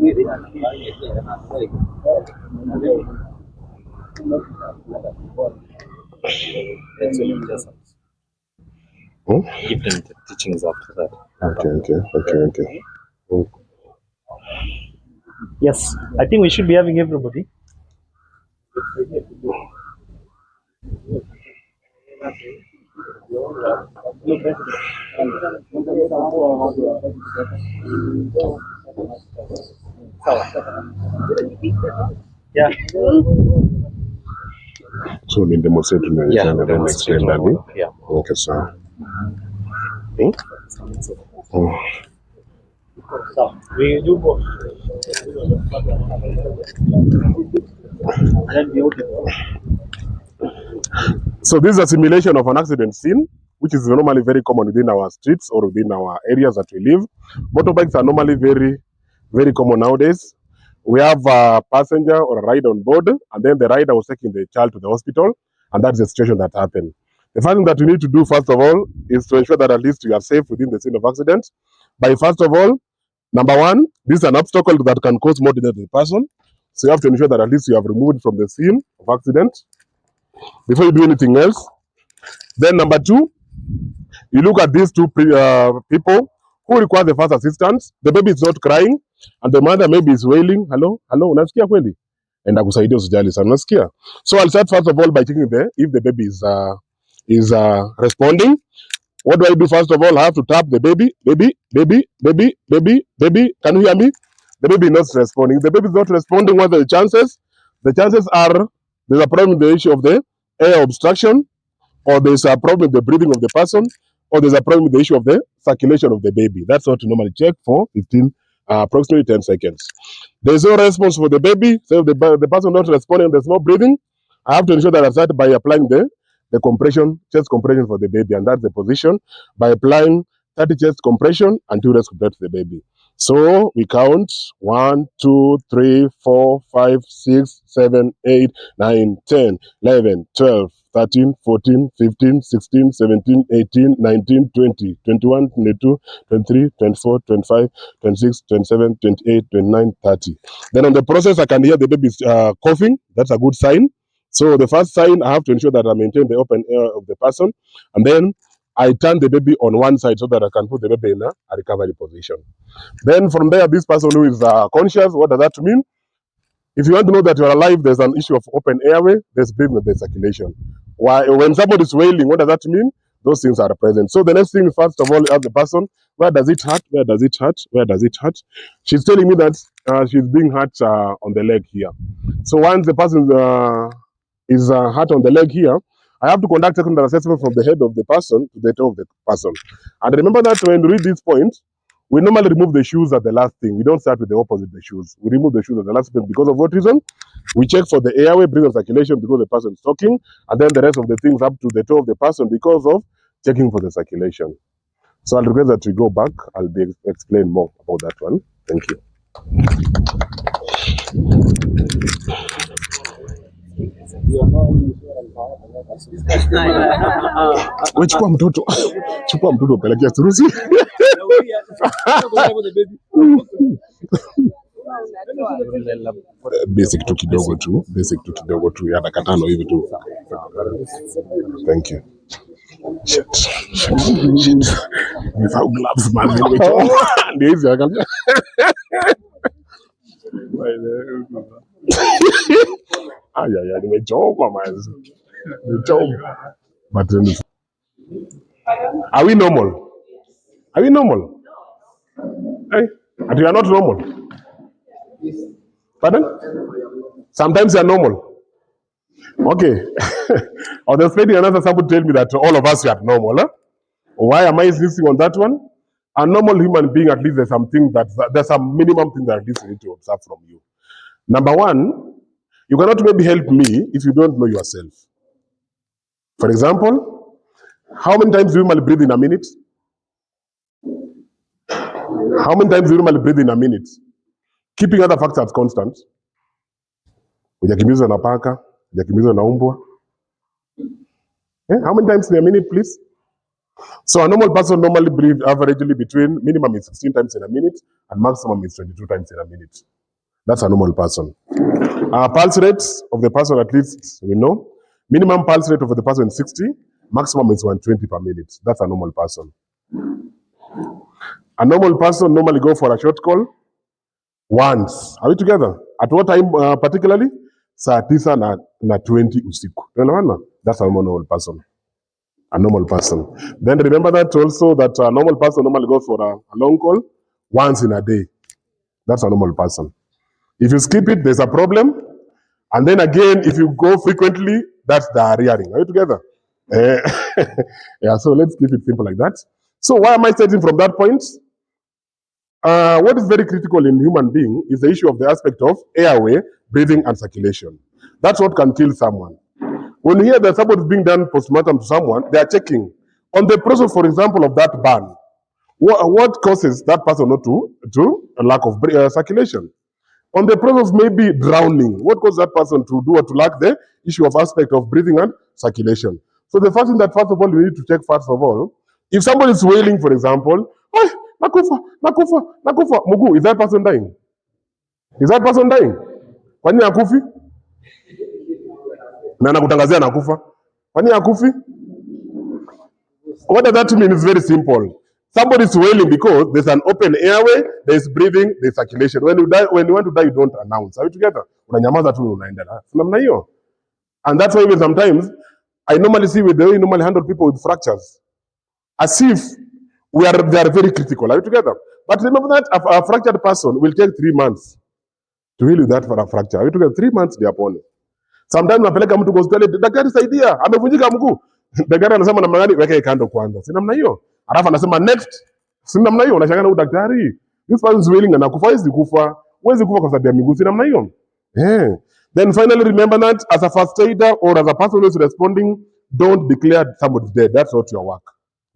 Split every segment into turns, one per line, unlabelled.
Give them the teachings after that.
Okay.
Yes, I think we should be having everybody. Yeah.
So ni demonstrate tunaenda then explain ndani.
Yeah.
Okay, sawa. So this is a simulation of an accident scene, which is normally very common within our streets or within our areas that we live. Motorbikes are normally very, very common nowadays. We have a passenger or a rider on board, and then the rider was taking the child to the hospital, and that's the situation that happened. The first thing that you need to do, first of all, is to ensure that at least you are safe within the scene of accident. By first of all, number one, this is an obstacle that can cause more danger to the person. So you have to ensure that at least you have removed from the scene of accident before you do anything else. Then number two, you look at these two people who require the first assistance. The baby is not crying, and the mother maybe is wailing. Hello, unasikia kweli? And akusaidia usijali sana, unasikia? So I'll start first of all by checking if the baby is responding. What do I do first of all? I have to tap the baby. Baby. Can you hear me? The baby is not responding. If the baby is not responding, what are the chances? The chances are there's a problem with the issue of the air obstruction, or there's a problem with the breathing of the person, or there's a problem with the issue of the circulation of the baby. That's what to normally check for approximately 10 seconds. There's no response for the baby, so if the person not responding, there's no breathing, I have to ensure that I start by applying the compression, chest compression for the baby, and that's the position, by applying 30 chest compression until rest complete the baby. So we count 1, 2, 3, 4, 5, 6, 7, 8, 9, 10, 11, 12, 13, 14, 15, 16, 17, 18, 19, 20, 21, 22, 23, 24, 25, 26, 27, 28, 29, 30. Then on the process, I can hear the baby coughing. That's a good sign. So the first sign, I have to ensure that I maintain the open air of the person. And then I turn the baby on one side so that I can put the baby in a recovery position. Then from there, this person who is conscious, what does that mean? If you want to know that you're alive, there's an issue of open airway, there's breathing, there's circulation. When somebody is wailing, what does that mean? Those things are present. So the next thing, first of all, ask the person, where does it hurt? Where does it hurt? Where does it hurt? She's telling me that she's being hurt on the leg here. So once the person is hurt on the leg here, I have to conduct secondary assessment from the head of the person to the toe of the person. And remember that when you read this point, we normally remove the shoes at the last thing. We don't start with the opposite, the shoes. We remove the shoes at the last thing. Because of what reason? We check for the airway, breathing, circulation because the person is talking, and then the rest of the things up to the toe of the person because of checking for the circulation. So I'll request that we go back. I'll explain more about that one. Thank you. We chukua mtoto pelekea Surusi. Basic tu kidogo tu ya dakika 5 hivi tu. Thank you. Shit. Without gloves man, ndio hizi angalia. Aya, nimechoka man. Nimechoka. But are we normal? Are we normal? Hey, and we are not normal. Pardon? Sometimes you are normal. Okay. On the explaining another, somebody tell me that all of us are normal. Huh? Why am I insisting on that one? A normal human being, at least there's some minimum thing that at least you need to observe from you. Number one, you cannot maybe help me if you don't know yourself. For example, how many times do you normally breathe in a minute? How many times do you normally breathe in a minute? Keeping other factors constant. Hujakimbizwa na paka, hujakimbizwa na umbwa. How many times in a minute, please? So a normal person normally breathes averagely between minimum is 16 times in a minute and maximum is 22 times in a minute. That's a normal person. Pulse rates of the person, at least we know. Minimum pulse rate of the person is 60, maximum is 120 per minute. That's a normal person. A normal person normally go for a short call once. Are we together? At what time particularly? Saa 9:20 usiku. That's a normal person. A normal person. Then remember that also that a normal person normally goes for a long call once in a day. That's a normal person. If you skip it, there's a problem. And then again, if you go frequently, that's the rearing. Are you together? Yeah, so let's keep it simple like that. So why am I starting from that point? What is very critical in human being is the issue of the aspect of airway, breathing, and circulation. That's what can kill someone. When you hear that somebody is being done postmortem to someone, they are checking on the process, for example, of that burn. What causes that person not to a lack of circulation? On the process of maybe drowning, what causes that person to lack the issue of aspect of breathing and circulation? So the first thing that first of all we need to check first of all, if somebody is wailing, for example, nakufa, nakufa, nakufa, Mugu, is that person dying? Is that person dying? Kwani akufi? Na nakutangazia nakufa. Kwani akufi? What does that mean? It's very simple. Somebody is wailing because there's an open airway, there's breathing, there's circulation. When you want to die, you don't announce. Are we together? Unanyamaza tu unaendelea. Namna hiyo. And that's why even sometimes I normally see with the way you normally handle people with fractures, as if they are very critical. Are we together? But remember that a fractured person will take 3 months to heal with that for a fracture. Are we together? 3 months they are upon. Sometimes napeleka mtu kwa hospitali, daktari saidia, amevunjika mguu. Daktari anasema namna gani? Weke kando kwanza. Si namna hiyo. Alafu anasema next. Si namna hiyo. Unashangaa na daktari. This person is willing na kufa, hizi kufa. Huwezi kufa kwa sababu ya miguu. Si namna hiyo. Then finally remember that as a first aider or as a person who is responding, don't declare somebody dead. That's not your work.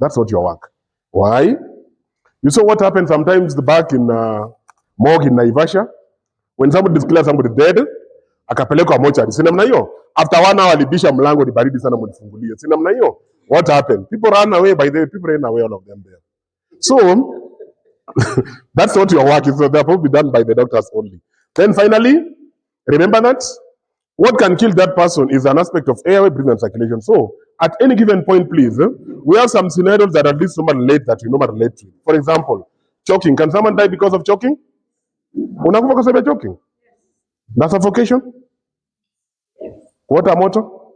That's not your work. Why? You saw what happened sometimes back in morgue in Naivasha when somebody declared somebody dead, akapelekwa mochari. Si namna hiyo. After 1 hour alibisha mlango ni baridi sana mnifungulie. Si namna hiyo. What happened? People ran away by the way. People ran away, all of them there. So that's what your work is. So they're probably done by the doctors only. Then finally, remember that what can kill that person is an aspect of airway, breathing, and circulation. So at any given point, please, we have some scenarios that at least someone relate that we normally relate to. For example, choking. Can someone die because of choking? Unakufa kwa sababu ya choking? That's suffocation? Kuota moto?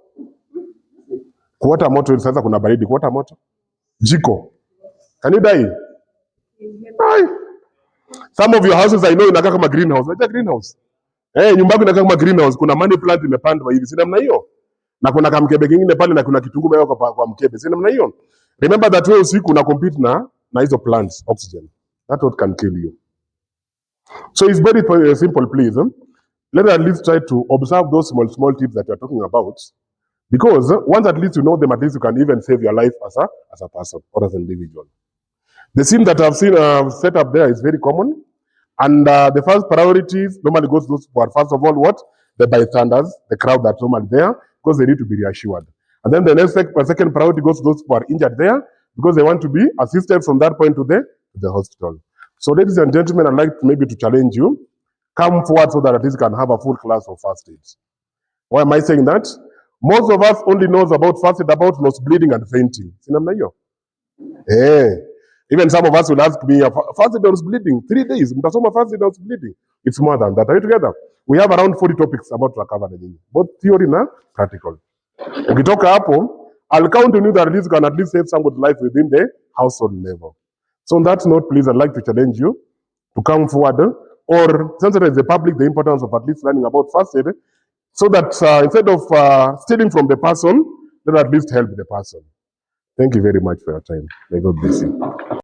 Kuota moto sasa kuna baridi. Kuota moto? Jiko. Can you die? Aye. Some of your houses I know inakaa kama greenhouse. Unajua greenhouse? Nyumba yako inakaa kama greenhouse. Kuna money plant imepandwa hivi. Si namna hiyo? Na kuna kamkebe kingine pale na kuna kitunguu imewekwa kwa mkebe. Si namna hiyo? Remember that wewe usiku una compete na hizo plants, oxygen. That's what can kill you. So it's very simple, please. Let us at least try to observe those small tips that you are talking about. Because once at least you know them, at least you can even save your life as a person or as an individual. The scene that I've seen set up there is very common. And the first priorities normally goes to those who are, first of all, what? The bystanders, the crowd that's normally there, because they need to be reassured. And then the next second priority goes to those who are injured there, because they want to be assisted from that point to the hospital. So ladies and gentlemen, I'd like maybe to challenge you. Come forward so that at least you can have a full class of first aid. Why am I saying that? Most of us only knows about first aid about nose bleeding and fainting. Even some of us will ask me, first aid nose bleeding, 3 days. Mtasoma first aid nose bleeding. It's more than that. Are you together? We have around 40 topics about to cover, both theory and practical. Ukitoka hapo, I'll count on you that at least you can at least save someone's life within the household level. So on that note, please, I'd like to challenge you to come forward or sensitize the public the importance of at least learning about first aid, so that instead of stealing from the person, let at least help the person. Thank you very much for your time. May God bless you.